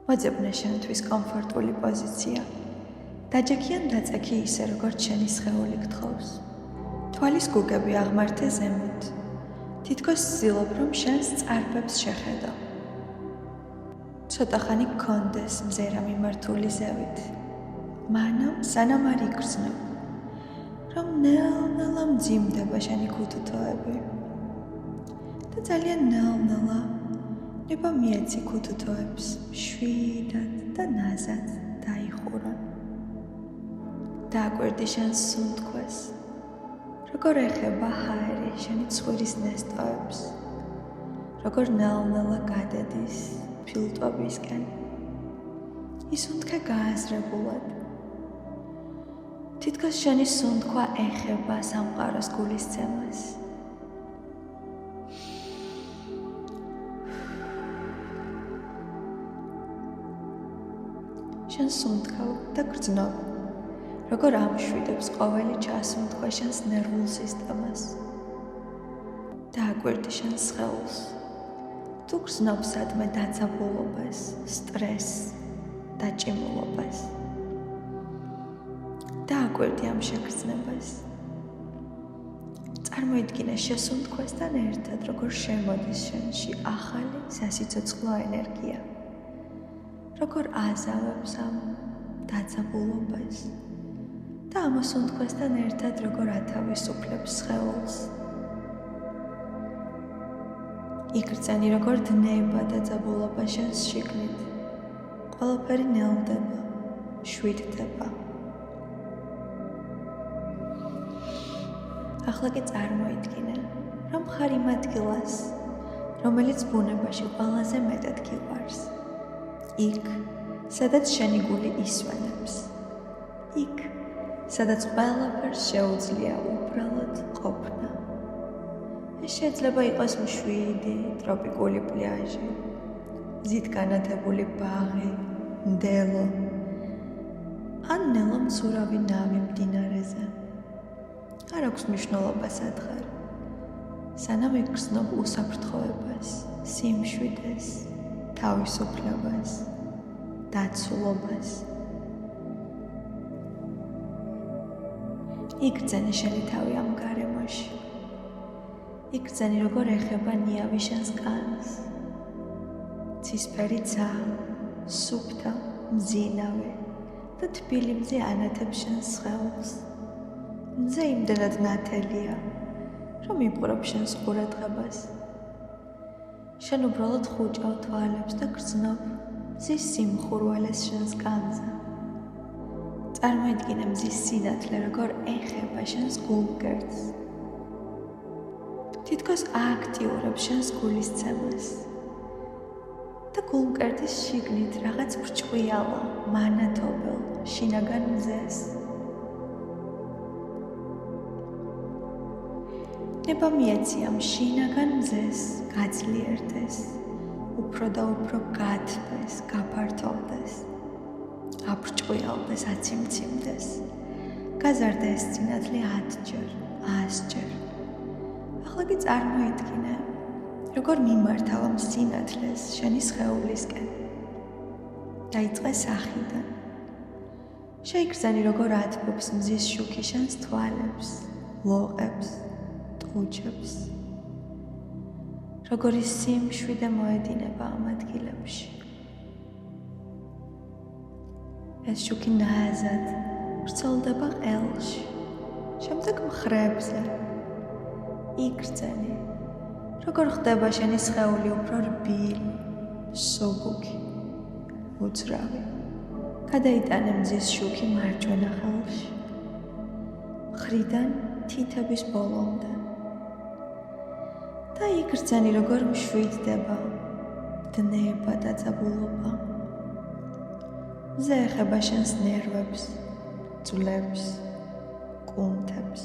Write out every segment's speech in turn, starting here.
მოძებნე შენთვის კომფორტული პოზიცია. დაჯექიან დაწექი ისე, როგორც შენი სხეული გთხოვს. თვალის გუგები აღმართე ზემოთ. თითქოს ვცდილობ, რომ შენს წარბებს შეხედო. ცოტა ხანი გქონდეს მზერა მიმართული ზევით. მანამ სანამ არ იგრძნობ, რომ ნელ-ნელა მძიმდება შენი ქუთუთოები. და ძალიან ნელ-ნელა ნება მიეცი ქუთუთოებს შვიდად და ნაზად დაიხურონ. დააკვირდი შენს სუნთქვეს, როგორ ეხება ჰაერი შენი ცხვირის ნესტოებს, როგორ ნელ-ნელა გადადის ფილტვებისკენ. ისუნთქე გააზრებულად. თითქოს შენი სუნთქვა ეხება სამყაროს გულისცემას. შენ სუნთქავ და გრძნობ, როგორ ამშვიდებს ყოველი ჩასუნთქვა შენს ნერვულ სისტემას. დააკვირდი შენს სხეულს. თუ გრძნობ სადმე დაძაბულობას, სტრესს, დაჭიმულობას. დააკვირდი ამ შეგრძნებას. წარმოიდგინე შესუნთქვასთან ერთად, როგორ შემოდის შენში ახალი სასიცოცხლო ენერგია. როგორ აზავებს ამ დაძაბულობას და ამ სუნთქვასთან ერთად როგორ ათავისუფლებს სხეულს. იგრძენი როგორ დნება დაძაბულობა შენს შიგნით. ყველაფერი ნელდება, შვიდდება. ახლა კი წარმოიდგინე, რომ ხარ იმ ადგილას, რომელიც ბუნებაში ყველაზე მეტად გიყვარს. იქ, სადაც შენი გული ისვენებს. იქ, სადაც ყველაფერს შეუძლია უბრალოდ ყოფნა. ეს შეიძლება იყოს მშვიდი ტროპიკული პლაჟი, მზით განათებული ბაღი, მდელო, ან ნელა მცურავი ნავი მდინარეზე. არ აქვს მნიშვნელობა სად ხარ, სანამ იგრძნობ უსაფრთხოებას, სიმშვიდეს, თავისუფლებას, დაცულობას. იგრძენი შენი თავი ამ გარემოში. იგრძენი როგორ ეხება ნიავი შენს კანს. ცისფერი ცა, სუფთა, მძინავი და თბილი მზე ანათებს შენს სხეულს. მზე იმდენად ნათელია, რომ იპყრობ შენს ყურადღებას. შენ უბრალოდ ხუჭავ თვალებს და გრძნობ მზის სიმხურვალეს შენს კანზე. წარმოიდგინე მზის სინათლე, როგორ ეხება შენს გულმკერდს. თითქოს ააქტიურებს შენს გულისცემას. და გულმკერდის შიგნით რაღაც ბრჭყვიალა, მანათობელ, შინაგან მზეს. ნება მიეცი ამ შინაგან მზეს გაძლიერდეს, უფრო და უფრო გათბეს, გაფართოვდეს, აბრჭყვიალდეს, აციმციმდეს. გაზარდა ეს სინათლე 10-ჯერ, 100-ჯერ. ახლა კი წარმოიდგინე, როგორ მიმართავ ამ სინათლეს შენი სხეულისკენ. დაიწყე სახიდან. შეიგრძენი, როგორ ათბობს მზის შუქი შენს თვალებს, ლოყებს, ტყუჩებს. როგორ ის სიმშვიდე მოედინება ამ ადგილებში. ეს შუქი ნაზად ვრცელდება ყელში, შემდეგ მხრებზე. იგრძენი, როგორ ხდება შენი სხეული უფრო რბილი, სოგუქი, უძრავი. გადაიტანე მზის შუქი მარჯვენა ხელში, მხრიდან თითების ბოლომდე. და იგრძენი, როგორ მშვიდდება, დნება დაძაბულობა. მზე ეხება შენს ნერვებს, ძვლებს, კუნთებს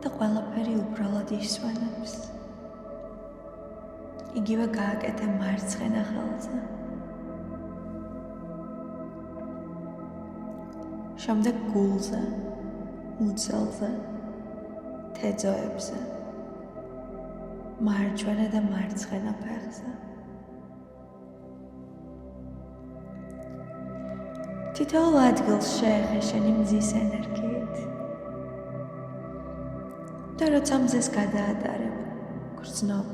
და ყველაფერი უბრალოდ ისვენებს. იგივე გააკეთე მარცხენა ხელზე. შემდეგ გულზე, მუცელზე, თეძოებზე, მარჯვენა და მარცხენა ფეხზე. თითოეულ ადგილს შეეხე შენი მზის ენერგიით და როცა მზეს გადაადარებ, გრძნობ,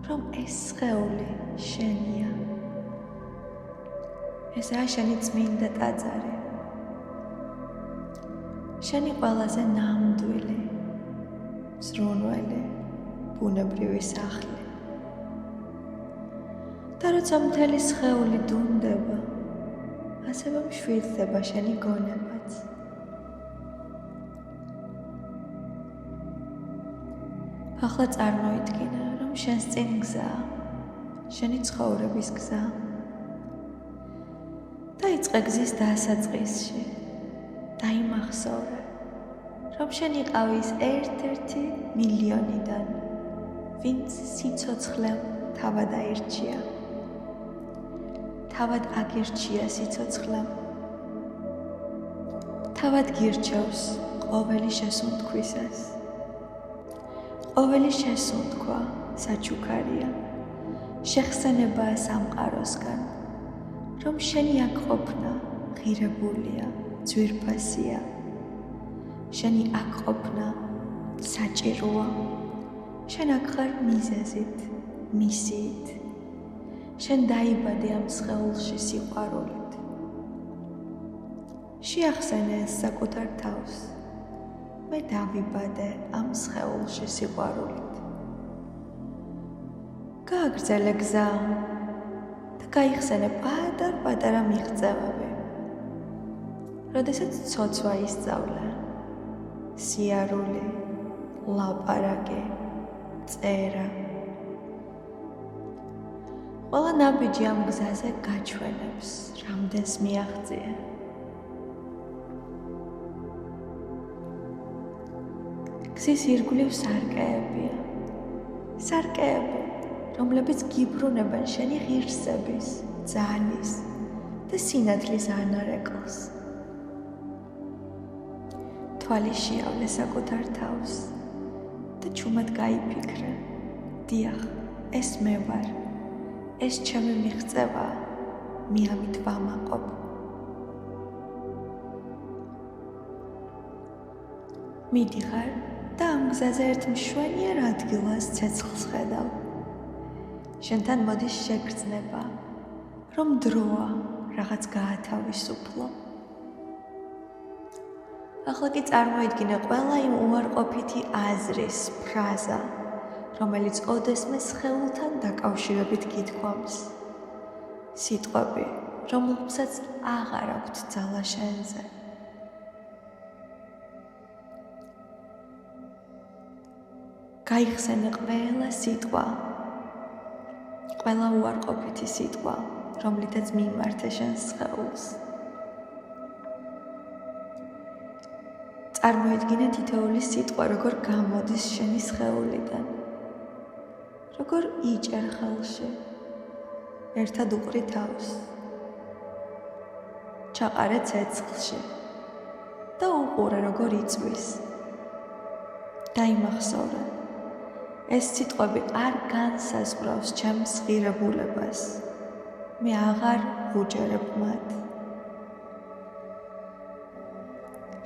რომ ეს სხეული შენია. ესაა შენი წმინდა ტაძარი. შენი ყველაზე ნამდვილი, ზრუნველი, ბუნებრივი სახლი. და როცა მთელი სხეული დუმდება, ასევე მშვიდდება შენი გონებაც. ახლა წარმოიდგინე, რომ შენს წინ გზაა, შენი ცხოვრების გზა. დაიწყე გზის დასაწყისში. დაიმახსოვრე, რომ შენ იყავი ის ერთ-ერთი მილიონიდან, ვინც სიცოცხლემ თავად აირჩია. თავად აგირჩია სიცოცხლემ. თავად გირჩევს ყოველი შესუნთქვისას. ყოველი შესუნთქვა საჩუქარია, შეხსენებაა სამყაროსგან, რომ შენი აქ ყოფნა ღირებულია, ძვირფასია. შენი აქ ყოფნა საჭიროა. შენ აქ ხარ მიზეზით, მისიით. შენ დაიბადე ამ სხეულში სიყვარულით. შეახსენე ეს საკუთარ თავს. მე დავიბადე ამ სხეულში სიყვარულით. გააგრძელე გზა და გაიხსენე პატარ-პატარა მიღწევები. როდესაც ცოცვა ისწავლე, სიარული, ლაპარაკი, წერა. ყველა ნაბიჯი ამ გზაზე გაჩვენებს, რამდენს მიაღწია. გზის ირგვლივ სარკეებია. სარკეები, რომლებიც გიბრუნებენ შენი ღირსების, ძალის და სინათლის ანარეკლს. თვალი შეავლე საკუთარ თავს და ჩუმად გაიფიქრე. დიახ, ეს მე ვარ. ეს ჩემი მიღწევაა, მე ამით ვამაყობ. მიდიხარ და ამ გზაზე ერთ მშვენიერ ადგილას ცეცხლს ხედავ. შენთან მოდის შეგრძნება, რომ დროა რაღაც გაათავისუფლო. ახლა კი წარმოიდგინე ყველა იმ უარყოფითი აზრის ფრაზა, რომელიც ოდესმე სხეულთან დაკავშირებით გითქვამს. სიტყვები, რომლებსაც აღარ აქვთ ძალა შენზე. გაიხსენე ყველა სიტყვა, ყველა უარყოფითი სიტყვა, რომლითაც მიმართე შენს სხეულს. წარმოიდგინე თითოეული სიტყვა, როგორ გამოდის შენი სხეულიდან. როგორ იჭერ ხელში, ერთად უყრი თავს, ჩაყარე ცეცხლში და უყურე როგორ იწვის. დაიმახსოვრე, ეს სიტყვები არ განსაზღვრავს ჩემს ღირებულებას. მე აღარ ვუჯერებ მათ.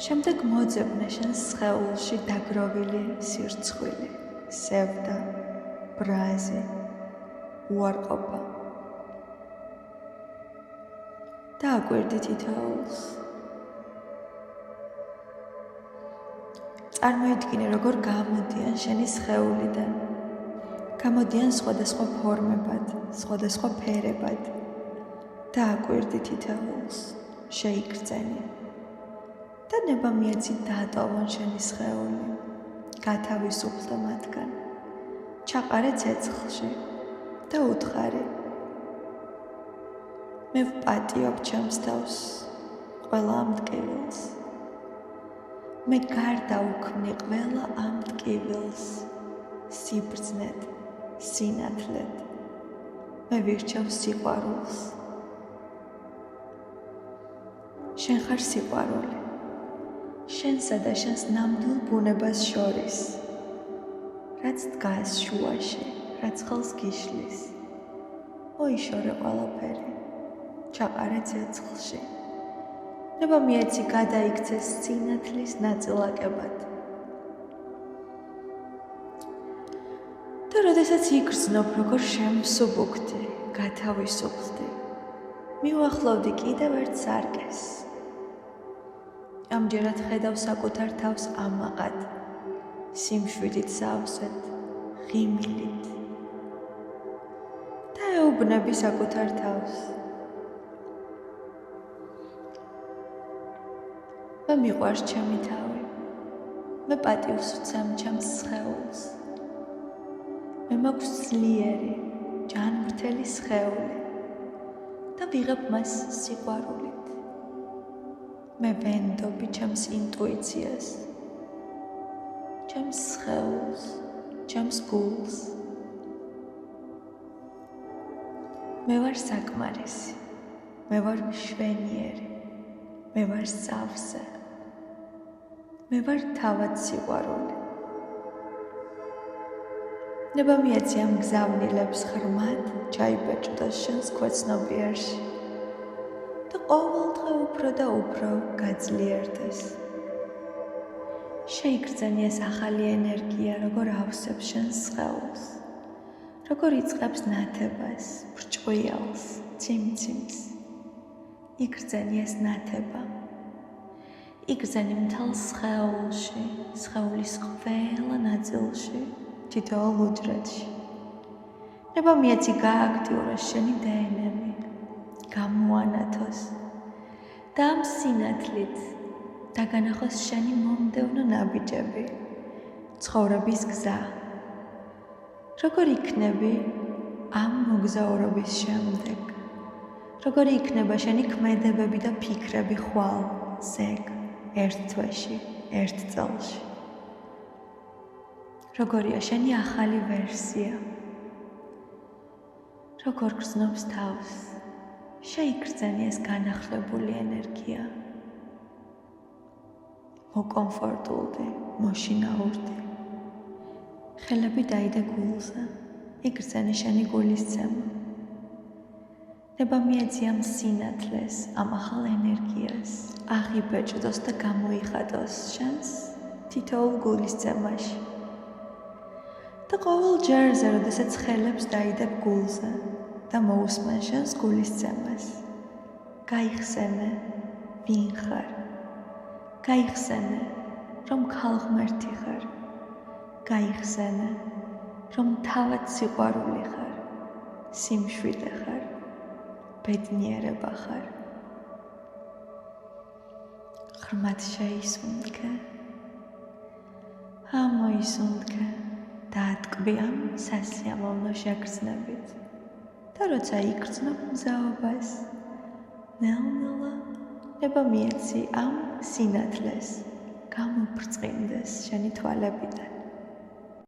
შემდეგ მოძებნე შენს სხეულში დაგროვილი სირცხვილი, სევდა, ბრაზი, უარყოფა. დააკვირდი თითოეულს. წარმოიდგინე, როგორ გამოდიან შენი სხეულიდან. გამოდიან სხვადასხვა ფორმებად, სხვადასხვა ფერებად. დააკვირდი თითოეულს, შეიგრძენი. და ნებამიეცი დაატოვონ შენი სხეული, გათავისუფლდე მათგან. ჩაყარე ცეცხლში და უთხარი. მე ვპატიობ ჩემს თავს, ყველა ამ ტკივილს. მე გარდაუქმნი ყველა ამ ტკივილს, სიბრძნედ, სინათლედ. მე ვირჩევ სიყვარულს. შენ ხარ სიყვარული. შენსა და შენს ნამდვილ ბუნებას შორის. რაც დგას შუაში, რაც ხელს გიშლის. მოიშორე ყველაფერი. ჩაყარე ცეცხლში ნება მიეცი გადაიქცეს სინათლის ნაწილაკებად. და როდესაც იგრძნობ, როგორ შემსუბუქდი, გათავისუფლდი, მივახლოვდი კიდევ ერთ სარკეს. ამჯერად ხედავ საკუთარ თავს ამაყად, სიმშვიდით სავსედ, ღიმილით. და ეუბნები საკუთარ თავს. მე მიყვარს ჩემი თავი. მე პატივს ვცემ ჩემს სხეულს. მე მაქვს ძლიერი, ჯანმრთელი სხეული და ვიღებ მას სიყვარულით. მე ვენდობი ჩემს ინტუიციას, ჩემს სხეულს, ჩემს გულს. მე ვარ საკმარისი, მე ვარ მშვენიერი, მე ვარ სავსე, მე ვარ თავად სიყვარული. ნება მიეცი ამ გზავნილებს ღრმად ჩაიბეჭდოს შენს ქვეცნობიერში და ყოველდღე უფრო და უფრო გაძლიერდეს. შეიგრძენი ეს ახალი ენერგია, როგორ ავსებს შენს სხეულს, როგორ იწყებს ნათებას, ბრჭყვიალს, ციმციმს. იგრძენი ეს ნათება. იგრძენი მთელ სხეულში, სხეულის ყველა ნაწილში, თითოეულ უჯრედში. ნება მიეცი გააქტიუროს შენი დნმ, გამოანათოს და ამ სინათლით დაგანახოს შენი მომდევნო ნაბიჯები, ცხოვრების გზა. როგორ იქნები ამ მოგზაურობის შემდეგ? როგორი იქნება შენი ქმედებები და ფიქრები ხვალ, ზეგ, ერთ თვეში, ერთ წელში? როგორია შენი ახალი ვერსია? როგორ გრძნობს თავს? შეიგრძენი ეს განახლებული ენერგია. მოკომფორტულდი, მოშინაურდი. ხელები დაიდე გულზე, იგრძენი შენი გულისცემა. ნება მიეცი ამ სინათლეს, ამ ახალ ენერგიას, აღიბეჭდოს და გამოიხატოს შენს თითოეულ გულისცემაში. და ყოველ ჯერზე, როდესაც ხელებს დაიდებ გულზე და მოусმენ შენს გულისცემას, გაიხსენე, ვინ ხარ. გაიხსენე, რომ ქალღმერთი ხარ. გაიხსენე, რომ თავად სიყვარული ხარ, სიმშვიდე ხარ, ბედნიერება ხარ. ღრმად შეისუნთქე, ამოისუნთქე და ატკბი ამ სასიამოვნო შეგრძნებით. და როცა იგრძნობ მზაობას, ნელ-ნელა ნება მიეცი ამ სინათლეს გამობრწყინდეს შენი თვალებიდან.